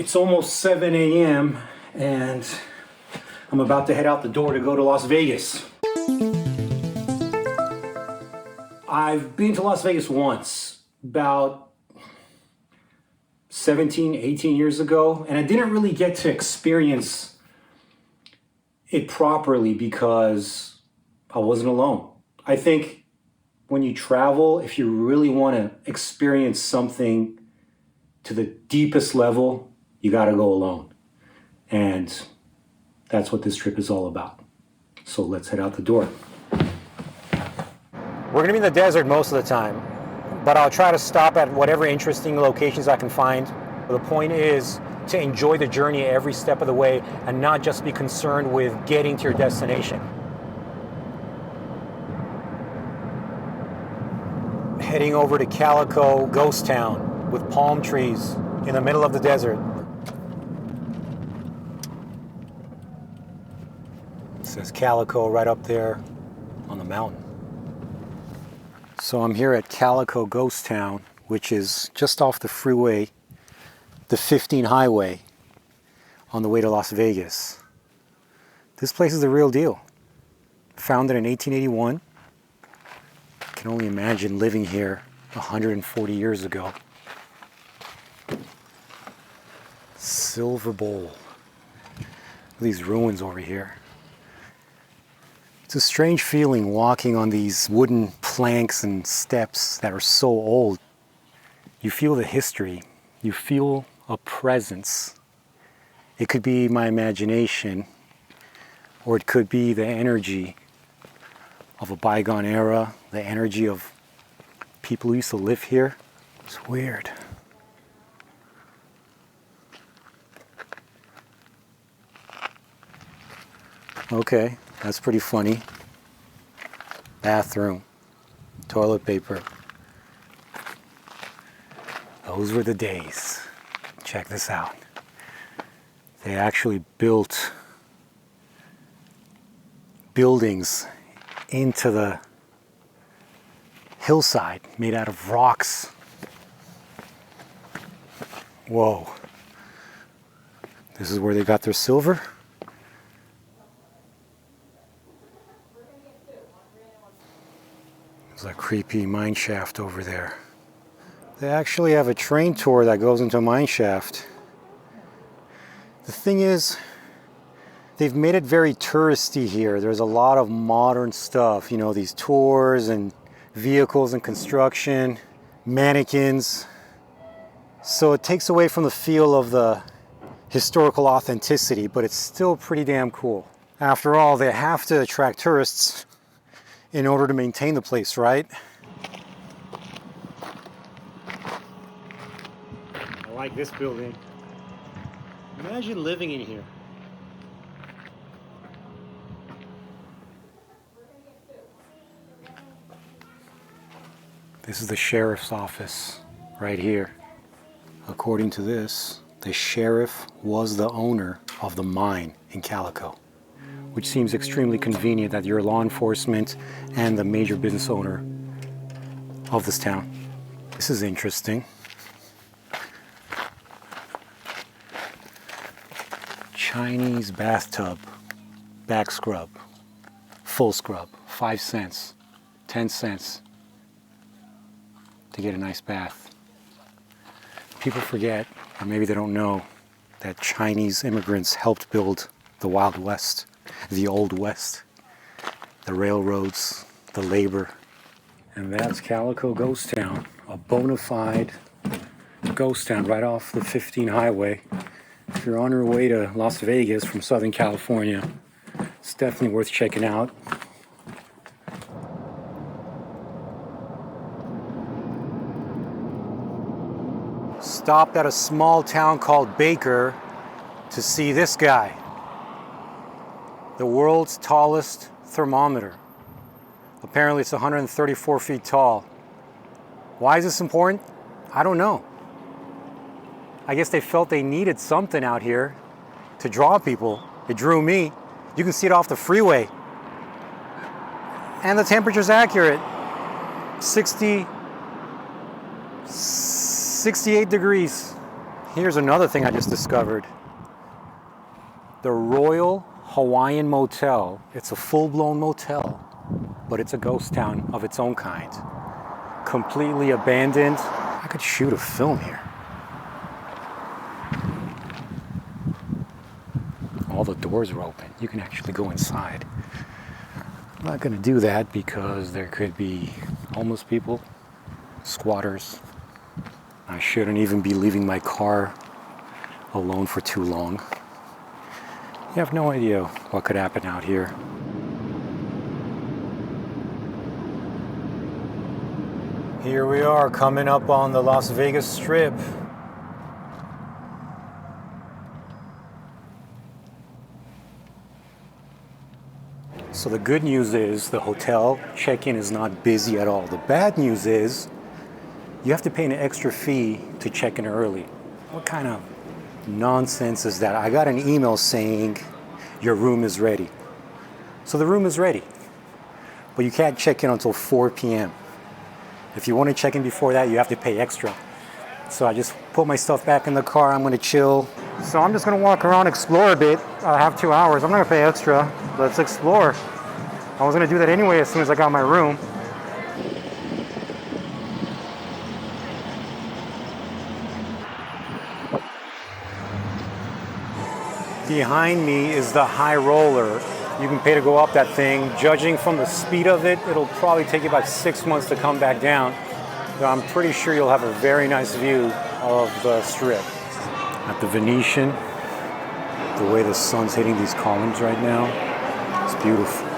It's almost 7 a.m. and I'm about to head out the door to go to Las Vegas. I've been to Las Vegas once, about 17, 18 years ago, and I didn't really get to experience it properly because I wasn't alone. I think when you travel, if you really want to experience something to the deepest level, you got to go alone. And that's what this trip is all about. So let's head out the door. We're gonna be in the desert most of the time, but I'll try to stop at whatever interesting locations I can find. The point is to enjoy the journey every step of the way and not just be concerned with getting to your destination. Heading over to Calico Ghost Town with palm trees in the middle of the desert. It says Calico right up there on the mountain. So I'm here at Calico Ghost Town, which is just off the freeway, the 15 highway, on the way to Las Vegas. This place is the real deal. Founded in 1881. I can only imagine living here 140 years ago. Silver Bowl. These ruins over here. It's a strange feeling walking on these wooden planks and steps that are so old. You feel the history. You feel a presence. It could be my imagination, or it could be the energy of a bygone era, the energy of people who used to live here. It's weird. Okay, that's pretty funny. Bathroom, toilet paper. Those were the days. Check this out. They actually built buildings into the hillside made out of rocks. Whoa. This is where they got their silver? There's a creepy mine shaft over there. They actually have a train tour that goes into a mine shaft. The thing is, they've made it very touristy here. There's a lot of modern stuff, you know, these tours and vehicles and construction, mannequins. So it takes away from the feel of the historical authenticity, but it's still pretty damn cool. After all, they have to attract tourists in order to maintain the place, right? I like this building. Imagine living in here. This is the sheriff's office right here. According to this, the sheriff was the owner of the mine in Calico, which seems extremely convenient that you're law enforcement and the major business owner of this town. This is interesting. Chinese bathtub, back scrub, full scrub, 5 cents, 10 cents to get a nice bath. People forget, or maybe they don't know, that Chinese immigrants helped build the Wild West. The Old West, the railroads, the labor. And that's Calico Ghost Town, a bona fide ghost town right off the 15 highway. If you're on your way to Las Vegas from Southern California, it's definitely worth checking out. Stopped at a small town called Baker to see this guy. The world's tallest thermometer. Apparently it's 134 feet tall. Why is this important? I don't know. I guess they felt they needed something out here to draw people. It drew me. You can see it off the freeway. And the temperature's accurate. 68 degrees. Here's another thing I just discovered. The Royal Hawaiian Motel. It's a full-blown motel, but it's a ghost town of its own kind. Completely abandoned. I could shoot a film here. All the doors are open. You can actually go inside. I'm not going to do that because there could be homeless people, squatters. I shouldn't even be leaving my car alone for too long. You have no idea what could happen out here. Here we are coming up on the Las Vegas Strip. So the good news is the hotel check-in is not busy at all. The bad news is you have to pay an extra fee to check in early. What kind of nonsense is that? I got an email saying your room is ready. So the room is ready, but you can't check in until 4 p.m. If you want to check in before that, you have to pay extra. So I just put my stuff back in the car. I'm going to chill. So I'm just going to walk around, explore a bit. I have 2 hours. I'm not going to pay extra. Let's explore. I was going to do that anyway as soon as I got my room. Behind me is the high roller. You can pay to go up that thing. Judging from the speed of it, it'll probably take you about 6 months to come back down. But I'm pretty sure you'll have a very nice view of the Strip. At the Venetian, the way the sun's hitting these columns right now, it's beautiful.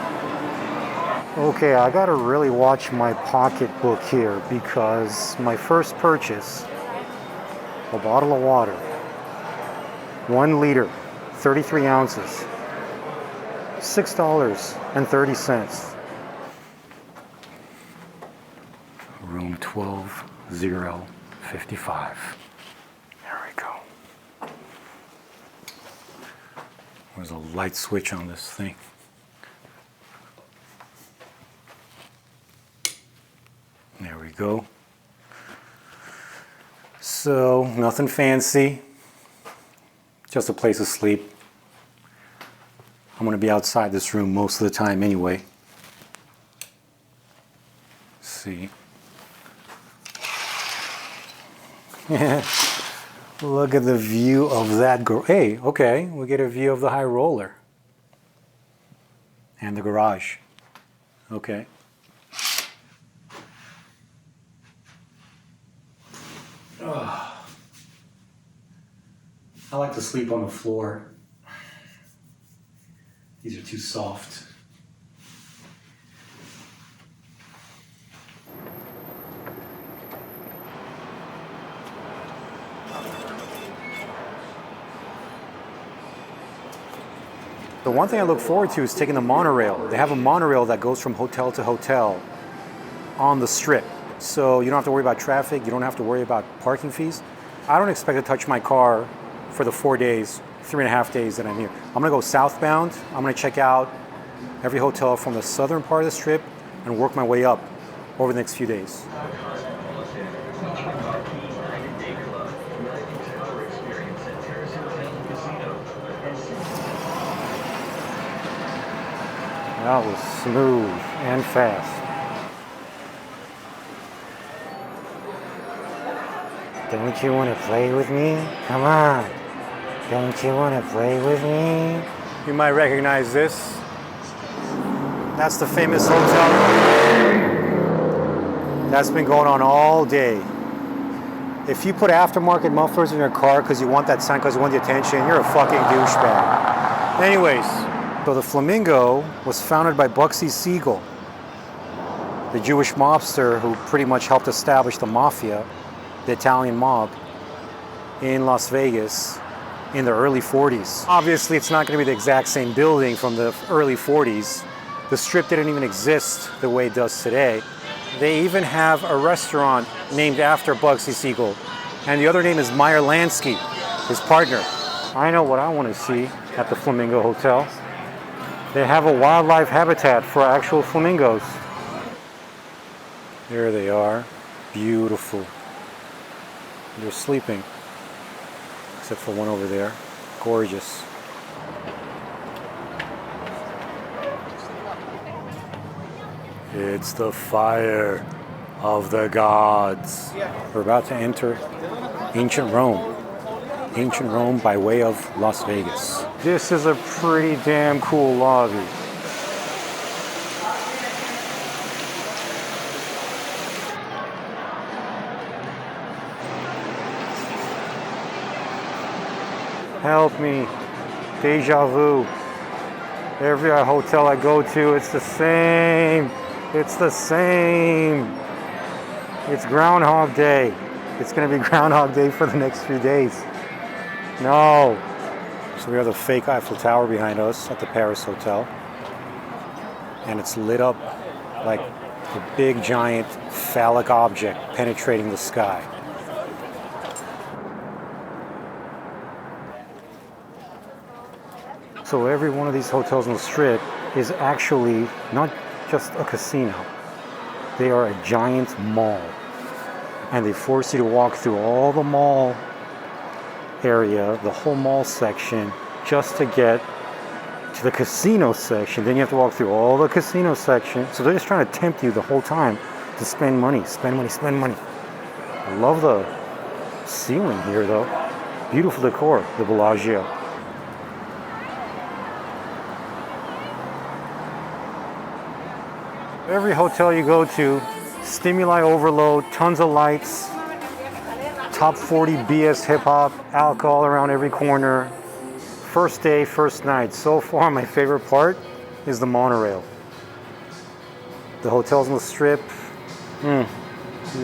Okay, I gotta really watch my pocketbook here because my first purchase, a bottle of water, 1 liter, 33 ounces, $6.30. Room 12055. There we go. There's a light switch on this thing. There we go. So, nothing fancy. Just a place to sleep. I'm going to be outside this room most of the time anyway. Let's see. Look at the view of that. Hey, okay, we get a view of the high roller. And the garage. Okay. Oh. I like to sleep on the floor. These are too soft. The one thing I look forward to is taking the monorail. They have a monorail that goes from hotel to hotel on the Strip. So you don't have to worry about traffic, you don't have to worry about parking fees. I don't expect to touch my car for the 4 days, 3.5 days that I'm here. I'm gonna go southbound. I'm gonna check out every hotel from the southern part of the Strip and work my way up over the next few days. That was smooth and fast. Don't you want to play with me? Come on. Don't you want to play with me? You might recognize this. That's the famous hotel. That's been going on all day. If you put aftermarket mufflers in your car because you want that sound, because you want the attention, you're a fucking douchebag. Anyways, so the Flamingo was founded by Bugsy Siegel, the Jewish mobster who pretty much helped establish the mafia, the Italian mob, in Las Vegas in the early 40s. Obviously, it's not going to be the exact same building from the early 40s. The Strip didn't even exist the way it does today. They even have a restaurant named after Bugsy Siegel, and the other name is Meyer Lansky, his partner. I know what I want to see at the Flamingo Hotel. They have a wildlife habitat for actual flamingos. There they are. Beautiful. They're sleeping. except for one over there. Gorgeous. It's the fire of the gods. We're about to enter ancient Rome. Ancient Rome by way of Las Vegas. This is a pretty damn cool lobby. Help me. Deja vu. Every hotel I go to, it's the same. It's the same. It's Groundhog Day. It's going to be Groundhog Day for the next few days. No. So we have the fake Eiffel Tower behind us at the Paris Hotel. And it's lit up like a big, giant, phallic object penetrating the sky. So every one of these hotels on the Strip is actually not just a casino. They are a giant mall. And they force you to walk through all the mall area, the whole mall section, just to get to the casino section. Then you have to walk through all the casino section. So they're just trying to tempt you the whole time to spend money, spend money, spend money. I love the ceiling here though. Beautiful decor, the Bellagio. Every hotel you go to, stimuli overload, tons of lights, top 40 BS hip hop, alcohol around every corner. First day, first night. So far, my favorite part is the monorail. The hotels on the Strip,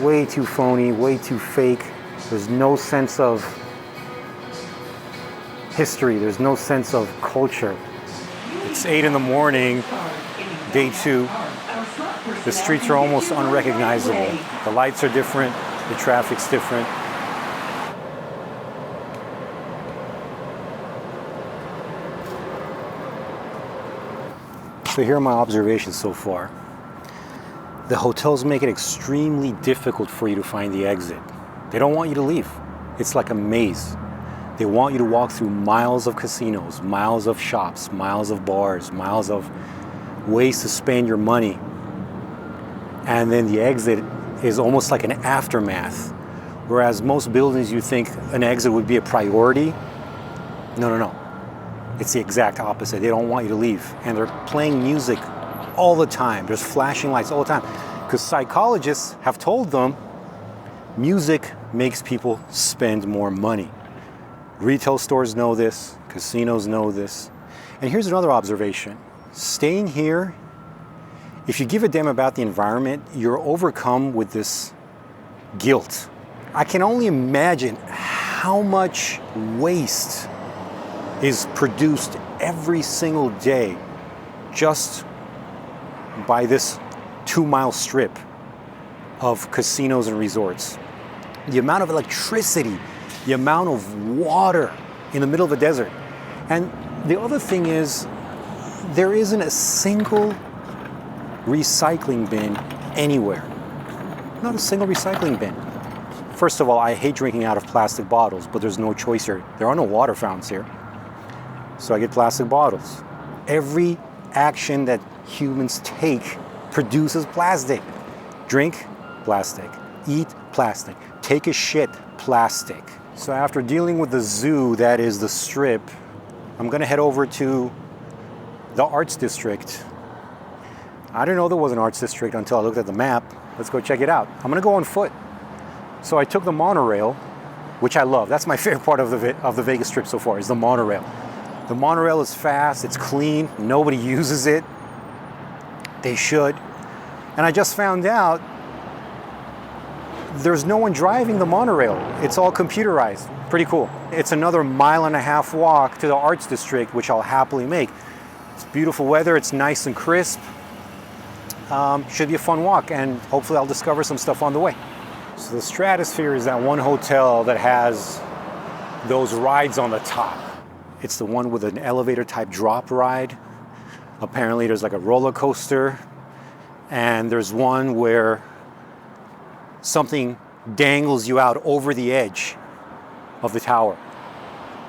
way too phony, way too fake. There's no sense of history. There's no sense of culture. It's 8 in the morning, day 2. The streets are almost unrecognizable. The lights are different, the traffic's different. So here are my observations so far. The hotels make it extremely difficult for you to find the exit. They don't want you to leave. It's like a maze. They want you to walk through miles of casinos, miles of shops, miles of bars, miles of ways to spend your money. And then the exit is almost like an aftermath. Whereas most buildings you think an exit would be a priority. No. It's the exact opposite. They don't want you to leave. And they're playing music all the time. There's flashing lights all the time. Because psychologists have told them music makes people spend more money. Retail stores know this. Casinos know this. And here's another observation. Staying here, if you give a damn about the environment, you're overcome with this guilt. I can only imagine how much waste is produced every single day just by this 2-mile strip of casinos and resorts. The amount of electricity, the amount of water in the middle of a desert. And the other thing is, there isn't a single recycling bin anywhere. Not a single recycling bin. First of all, I hate drinking out of plastic bottles, but there's no choice here. There are no water fountains here. So I get plastic bottles. Every action that humans take produces plastic. Drink, plastic. Eat, plastic. Take a shit, plastic. So after dealing with the zoo that is the Strip, I'm gonna head over to the Arts District. I didn't know there was an arts district until I looked at the map. Let's go check it out. I'm gonna go on foot. So I took the monorail, which I love. That's my favorite part of the Vegas Strip so far, is the monorail. The monorail is fast, it's clean, nobody uses it. They should. And I just found out there's no one driving the monorail. It's all computerized. Pretty cool. It's another 1.5 mile walk to the Arts District, which I'll happily make. It's beautiful weather, it's nice and crisp. Should be a fun walk, and hopefully I'll discover some stuff on the way. So the Stratosphere is that one hotel that has those rides on the top. It's the one with an elevator type drop ride. Apparently there's like a roller coaster, and there's one where something dangles you out over the edge of the tower.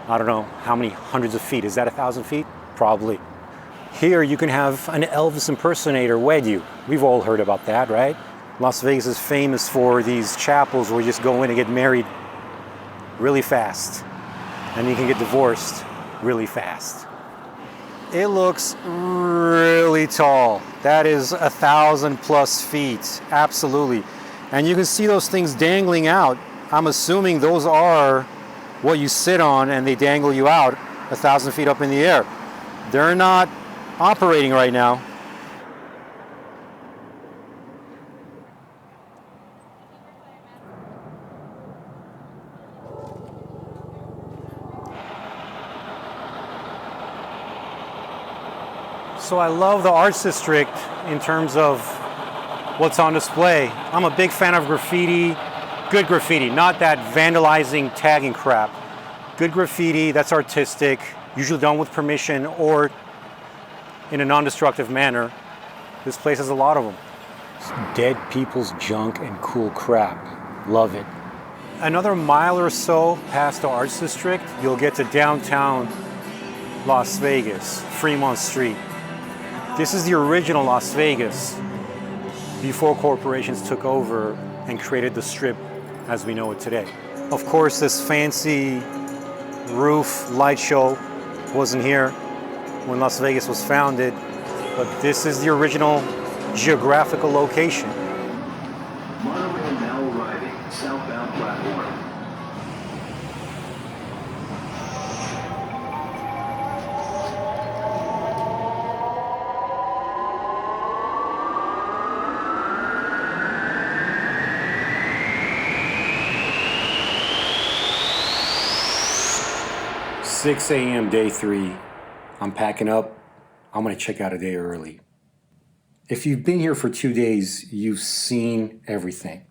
I don't know how many hundreds of feet. Is that 1,000 feet? Probably. Here you can have an Elvis impersonator wed you. We've all heard about that, right? Las Vegas is famous for these chapels where you just go in and get married really fast. And you can get divorced really fast. It looks really tall. That is 1,000+ feet, absolutely. And you can see those things dangling out. I'm assuming those are what you sit on and they dangle you out 1,000 feet up in the air. They're not operating right now. So I love the arts district in terms of what's on display. I'm a big fan of graffiti, good graffiti, not that vandalizing, tagging crap. Good graffiti that's artistic, usually done with permission or in a non-destructive manner. This place has a lot of them. Dead people's junk and cool crap. Love it. Another mile or so past the arts district, you'll get to downtown Las Vegas, Fremont Street. This is the original Las Vegas before corporations took over and created the Strip as we know it today. Of course, this fancy roof light show wasn't here when Las Vegas was founded, but this is the original geographical location. Monorail now arriving, southbound platform. Six a.m. day 3. I'm packing up. I'm gonna check out a day early. If you've been here for 2 days, you've seen everything.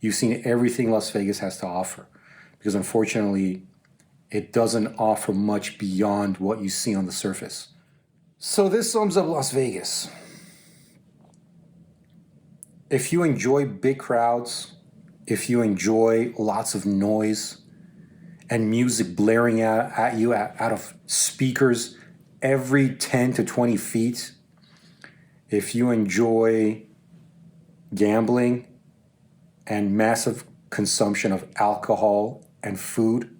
You've seen everything Las Vegas has to offer. Because unfortunately, it doesn't offer much beyond what you see on the surface. So this sums up Las Vegas. If you enjoy big crowds, if you enjoy lots of noise and music blaring at you out of speakers every 10 to 20 feet, if you enjoy gambling and massive consumption of alcohol and food,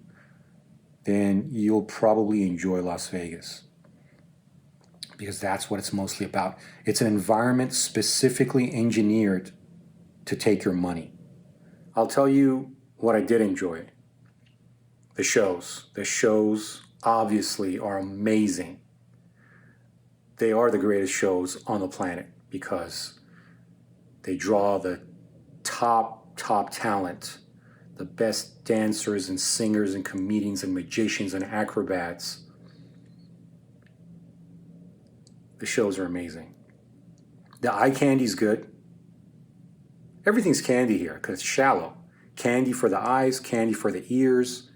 then you'll probably enjoy Las Vegas. Because that's what it's mostly about. It's an environment specifically engineered to take your money. I'll tell you what I did enjoy. The shows. The shows obviously are amazing. They are the greatest shows on the planet because they draw the top talent, the best dancers and singers and comedians and magicians and acrobats. The shows are amazing. The eye candy's good. Everything's candy here because it's shallow. Candy for the eyes, candy for the ears,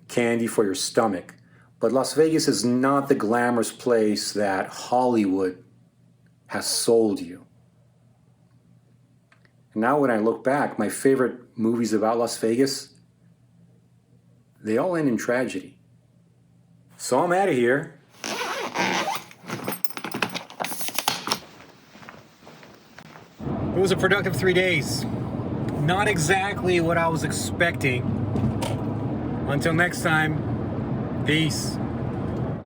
candy for your stomach. But Las Vegas is not the glamorous place that Hollywood has sold you. And now when I look back, my favorite movies about Las Vegas, they all end in tragedy. So I'm out of here. It was a productive 3 days. Not exactly what I was expecting. Until next time, peace.